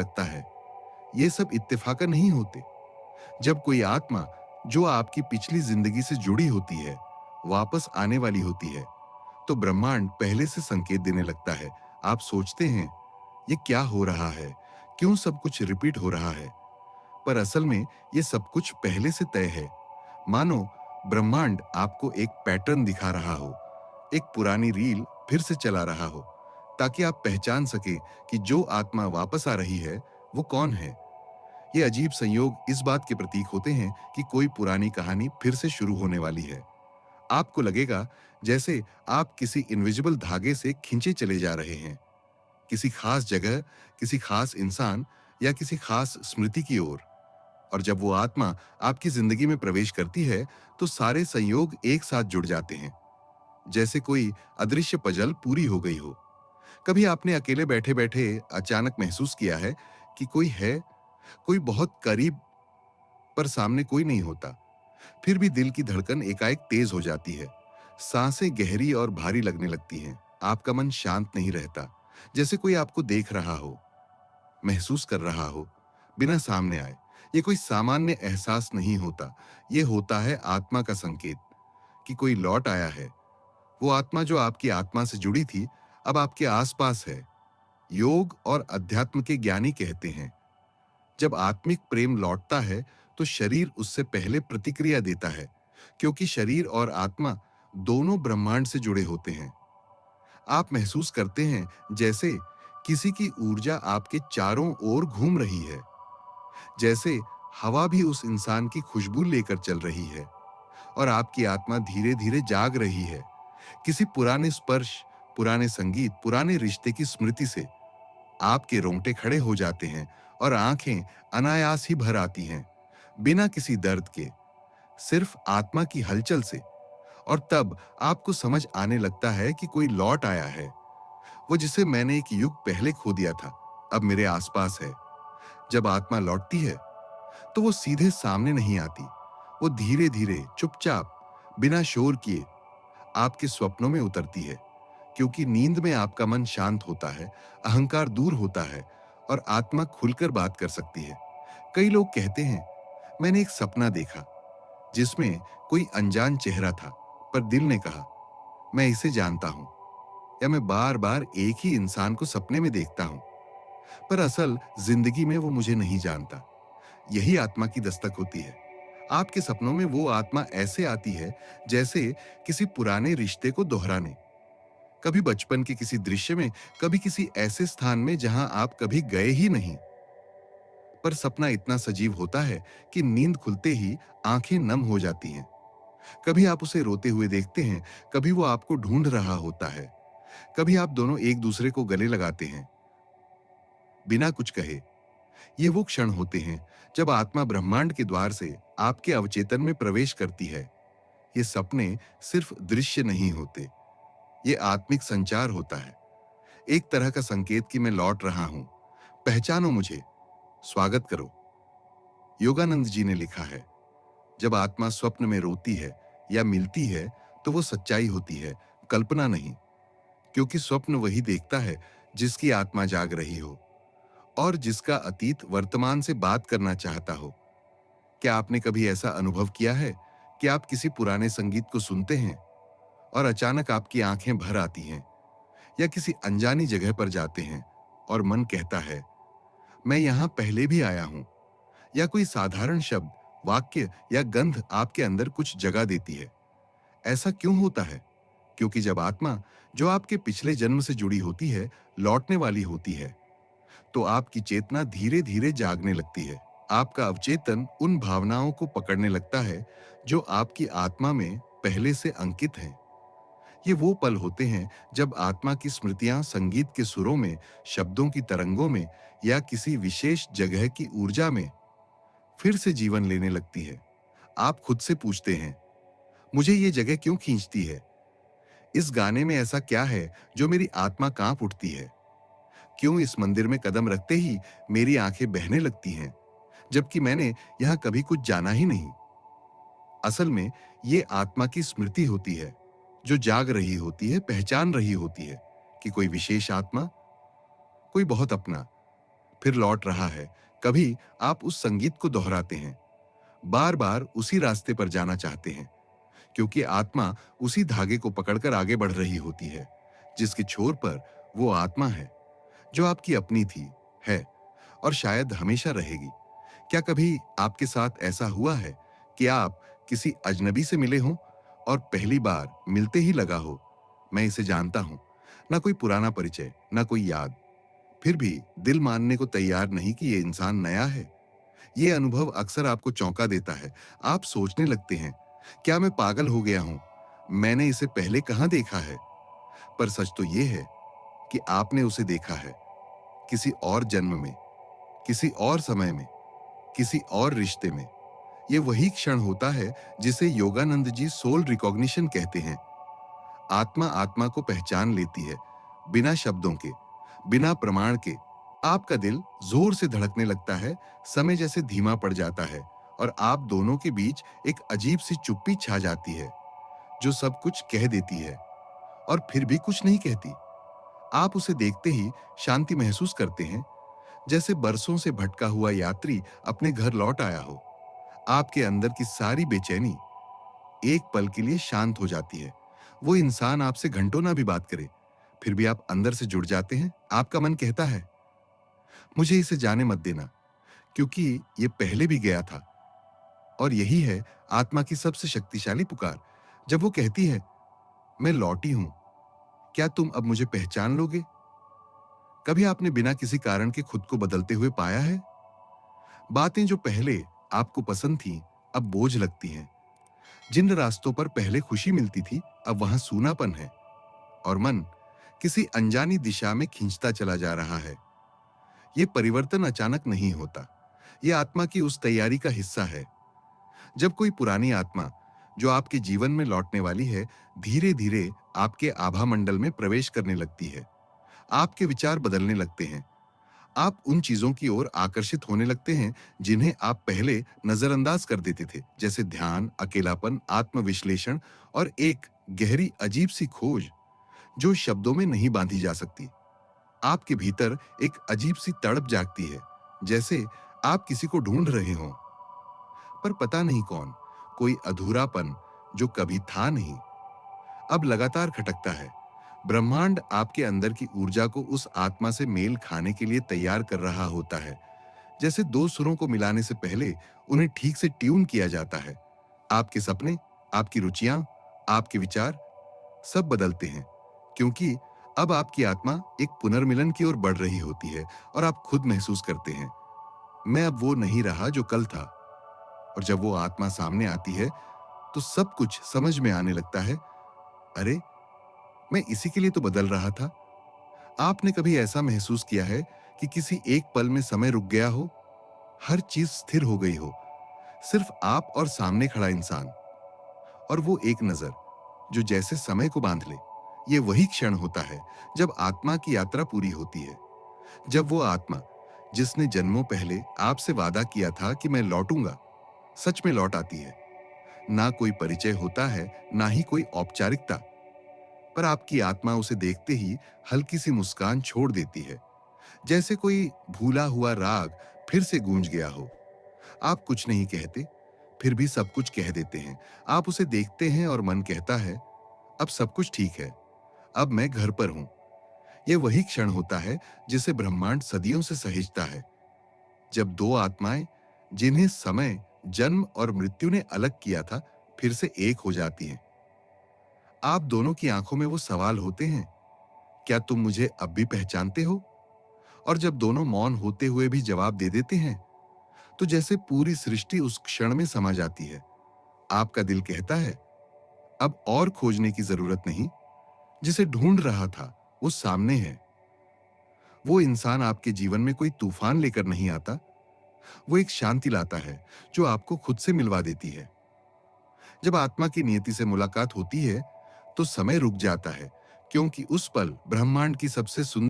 लगता है। ये सब इत्तेफाकन नहीं होते। जब कोई आत्मा जो आपकी पिछली जिंदगी से जुड़ी होती है वापस आने वाली होती है, तो ब्रह्मांड पहले से संकेत देने लगता है। आप सोचते हैं, ये क्या हो रहा है, क्यों सब कुछ रिपीट हो रहा है? पर असल में ये सब कुछ पहले से तय है। मानो ब्रह्मांड आपको एक पैटर्न दिखा रहा हो, एक पुरानी रील फिर से चला रहा हो, ताकि आप पहचान सके कि जो आत्मा वापस आ रही है वो कौन है। ये अजीब संयोग इस बात के प्रतीक होते हैं कि कोई पुरानी कहानी फिर से शुरू होने वाली है। आपको लगेगा जैसे आप किसी इनविजिबल धागे से खींचे चले जा रहे हैं, किसी खास जगह, किसी खास इंसान या किसी खास स्मृति की ओर। और जब वो आत्मा आपकी जिंदगी में प्रवेश करती है, तो सारे संयोग एक साथ जुड़ जाते हैं, जैसे कोई अदृश्य पजल पूरी हो गई हो। कभी आपने अकेले बैठे-बैठे अचानक महसूस किया है कि कोई है, कोई बहुत करीब, पर सामने कोई नहीं होता। फिर भी दिल की धड़कन एकाएक तेज हो जाती है, सांसें गहरी और भारी लगने लगती हैं। आपका मन शांत नहीं रहता, जैसे कोई आपको देख रहा हो, महसूस कर रहा हो, बिना सामने आए। ये कोई सामान्य एहसास नहीं होता, ये होता है आत्मा का संकेत कि कोई लौट आया है। वो आत्मा जो आपकी आत्मा से जुड़ी थी, अब आपके आसपास है। योग और अध्यात्म के ज्ञानी कहते हैं, जब आत्मिक प्रेम लौटता है, तो शरीर उससे पहले प्रतिक्रिया देता है, क्योंकि शरीर और आत्मा दोनों ब्रह्मांड से जुड़े होते हैं। आप महसूस करते हैं जैसे किसी की ऊर्जा आपके चारों ओर घूम रही है, जैसे हवा भी उस इंसान की खुशबू लेकर चल रही है, और आपकी आत्मा धीरे-धीरे जाग रही है। किसी पुराने स्पर्श, पुराने संगीत, पुराने रिश्ते की स्मृति से आपके रोंगटे खड़े हो जाते हैं और आंखें अनायास ही भर आती हैं, बिना किसी दर्द के, सिर्फ आत्मा की हलचल से। और तब आपको समझ आने लगता है कि कोई लौट आया है। वो जिसे मैंने एक युग पहले खो दिया था, अब मेरे आसपास है। जब आत्मा लौटती है, तो वो सीधे सामने नहीं आती। वो धीरे-धीरे, चुपचाप, बिना शोर किए आपके स्वप्नों में उतरती है, क्योंकि नींद में आपका मन शांत होता है, अहंकार दूर होता है और आत्मा खुलकर बात कर सकती है। कई लोग कहते हैं, मैंने एक सपना देखा जिसमें कोई अनजान चेहरा था, पर दिल ने कहा, मैं इसे जानता हूं। या मैं बार-बार एक ही इंसान को सपने में देखता हूं, पर असल जिंदगी में वो मुझे नहीं जानता। यही आत्मा की दस्तक होती है। आपके सपनों में वो आत्मा ऐसे आती है जैसे किसी पुराने रिश्ते को दोहराने, कभी बचपन के किसी दृश्य में, कभी किसी ऐसे स्थान में जहां आप कभी गए ही नहीं। पर सपना इतना सजीव होता है कि नींद खुलते ही आंखें नम हो जाती हैं। कभी आप उसे रोते हुए देखते हैं, कभी वो आपको ढूंढ रहा होता है, कभी आप दोनों एक दूसरे को गले लगाते हैं, बिना कुछ कहे। ये वो क्षण होते हैं जब आत्मा ब्रह्मांड के द्वार से आपके अवचेतन में प्रवेश करती है। ये सपने सिर्फ दृश्य नहीं होते, ये आत्मिक संचार होता है, एक तरह का संकेत कि मैं लौट रहा हूं, पहचानो मुझे, स्वागत करो। योगानंद जी ने लिखा है, जब आत्मा स्वप्न में रोती है या मिलती है, तो वो सच्चाई होती है, कल्पना नहीं। क्योंकि स्वप्न वही देखता है जिसकी आत्मा जाग रही हो और जिसका अतीत वर्तमान से बात करना चाहता हो। क्या आपने कभी ऐसा अनुभव किया है कि आप किसी पुराने संगीत को सुनते हैं और अचानक आपकी आंखें भर आती हैं, या किसी अनजानी जगह पर जाते हैं और मन कहता है, मैं यहां पहले भी आया हूं, या कोई साधारण शब्द, वाक्य या गंध आपके अंदर कुछ जगह देती है। ऐसा क्यों होता है? क्योंकि जब आत्मा जो आपके पिछले जन्म से जुड़ी होती है लौटने वाली होती है, तो आपकी चेतना धीरे-धीरे जागने लगती है। आपका अवचेतन उन भावनाओं को पकड़ने लगता है जो आपकी आत्मा में पहले से अंकित हैं। ये वो पल होते हैं जब आत्मा की स्मृतियां संगीत के सुरों में, शब्दों की तरंगों में या किसी विशेष जगह की ऊर्जा में फिर से जीवन लेने लगती है। आप खुद से पूछते हैं, मुझे ये जगह क्यों खींचती है? इस गाने में ऐसा क्या है जो मेरी आत्मा कांप उठती है? क्यों इस मंदिर में कदम रखते ही मेरी आंखें बहने लगती हैं, जबकि मैंने यहां कभी कुछ जाना ही नहीं? असल में ये आत्मा की स्मृति होती है, जो जाग रही होती है, पहचान रही होती है कि कोई विशेष आत्मा, कोई बहुत अपना, फिर लौट रहा है। कभी आप उस संगीत को दोहराते हैं, बार बार उसी रास्ते पर जाना चाहते हैं, क्योंकि आत्मा उसी धागे को पकड़कर आगे बढ़ रही होती है, जिसके छोर पर वो आत्मा है जो आपकी अपनी थी, है और शायद हमेशा रहेगी। क्या कभी आपके साथ ऐसा हुआ है कि आप किसी अजनबी से मिले हों और पहली बार मिलते ही लगा हो, मैं इसे जानता हूं, ना कोई पुराना परिचय, ना कोई याद, फिर भी दिल मानने को तैयार नहीं कि ये इंसान नया है। ये अनुभव अक्सर आपको चौंका देता है। आप सोचने लगते हैं, क्या मैं पागल हो गया हूं? मैंने इसे पहले कहां देखा है? पर सच तो ये है कि आपने उसे देखा है, किसी और जन्म में, किसी और समय में, किसी और रिश्ते में। ये वही क्षण होता है जिसे योगानंद जी सोल रिकॉग्निशन कहते हैं। आत्मा आत्मा को पहचान लेती है, बिना शब्दों के, बिना प्रमाण के। आपका दिल जोर से धड़कने लगता है, समय जैसे धीमा पड़ जाता है और आप दोनों के बीच एक अजीब सी चुप्पी छा जाती है, जो सब कुछ कह देती है और फिर भी कुछ नहीं कहती। आप उसे देखते ही शांति महसूस करते हैं, जैसे बरसों से भटका हुआ यात्री अपने घर लौट आया हो। आपके अंदर की सारी बेचैनी एक पल के लिए शांत हो जाती है। वो इंसान आपसे घंटों ना भी बात करे, फिर भी आप अंदर से जुड़ जाते हैं। आपका मन कहता है, मुझे इसे जाने मत देना, क्योंकि ये पहले भी गया था। और यही है आत्मा की सबसे शक्तिशाली पुकार। जब वो कहती है, मैं लौटी हूं, क्या तुम अब मुझे पहचान लोगे? कभी आपने बिना किसी कारण के खुद को बदलते हुए पाया है? बातें जो पहले आपको पसंद थीं, अब बोझ लगती हैं। जिन रास्तों पर पहले खुशी मिलती थी, अब वहां सूनापन है और मन किसी अनजानी दिशा में खींचता चला जा रहा है। ये परिवर्तन अचानक नहीं होता, ये आत्मा की उस तैयारी का हिस्सा है। जब कोई पुरानी आत्मा जो आपके जीवन में लौटने वाली है, धीरे धीरे आपके आभा मंडल में प्रवेश करने लगती है, आपके विचार बदलने लगते हैं। आप उन चीजों की ओर आकर्षित होने लगते हैं जिन्हें आप पहले नजरअंदाज कर देते थे, जैसे ध्यान, अकेलापन, आत्मविश्लेषण और एक गहरी अजीब सी खोज जो शब्दों में नहीं बांधी जा सकती। आपके भीतर एक अजीब सी तड़प जागती है, जैसे आप किसी को ढूंढ रहे हों, पर पता नहीं कौन। कोई अधूरापन जो कभी था नहीं, अब लगातार खटकता है। ब्रह्मांड आपके अंदर की ऊर्जा को उस आत्मा से मेल खाने के लिए तैयार कर रहा होता है, जैसे दो सुरों को मिलाने से पहले उन्हें ठीक से ट्यून किया जाता है। आपके सपने, आपकी रुचियां, आपके विचार सब बदलते हैं, क्योंकि अब आपकी आत्मा एक पुनर्मिलन की ओर बढ़ रही होती है और आप खुद महसूस करते हैं, मैं अब वो नहीं रहा जो कल था। और जब वो आत्मा सामने आती है, तो सब कुछ समझ में आने लगता है। अरे, मैं इसी के लिए तो बदल रहा था। आपने कभी ऐसा महसूस किया है कि किसी एक पल में समय रुक गया हो, हर चीज स्थिर हो गई हो, सिर्फ आप और सामने खड़ा इंसान, और वो एक नजर जो जैसे समय को बांध ले। ये वही क्षण होता है जब आत्मा की यात्रा पूरी होती है, जब वो आत्मा जिसने जन्मों पहले आपसे वादा किया था कि मैं लौटूंगा, सच में लौट आती है। ना कोई परिचय होता है, ना ही कोई औपचारिकता, पर आपकी आत्मा उसे देखते ही हल्की सी मुस्कान छोड़ देती है, जैसे कोई भूला हुआ राग फिर से गूंज गया हो। आप कुछ नहीं कहते, फिर भी सब कुछ कह देते हैं। आप उसे देखते हैं और मन कहता है, अब सब कुछ ठीक है, अब मैं घर पर हूं। यह वही क्षण होता है जिसे ब्रह्मांड सदियों से सहेजता है, जब दो आत्माएं जिन्हें समय, जन्म और मृत्यु ने अलग किया था, फिर से एक हो जाती हैं। आप दोनों की आंखों में वो सवाल होते हैं, क्या तुम मुझे अब भी पहचानते हो? और जब दोनों मौन होते हुए भी जवाब दे देते हैं, तो जैसे पूरी सृष्टि उस क्षण में समा जाती है। आपका दिल कहता है, अब और खोजने की जरूरत नहीं, जिसे ढूंढ रहा था वो सामने है। वो इंसान आपके जीवन में कोई तूफान लेकर नहीं आता, वो एक शांति लाता है जो आपको खुद से मिलवा देती है। जब आत्मा की नियति से मुलाकात होती है, तो समय रुक जाता है, क्योंकि उस पल ब्रह्मांड की सबसे सुंदर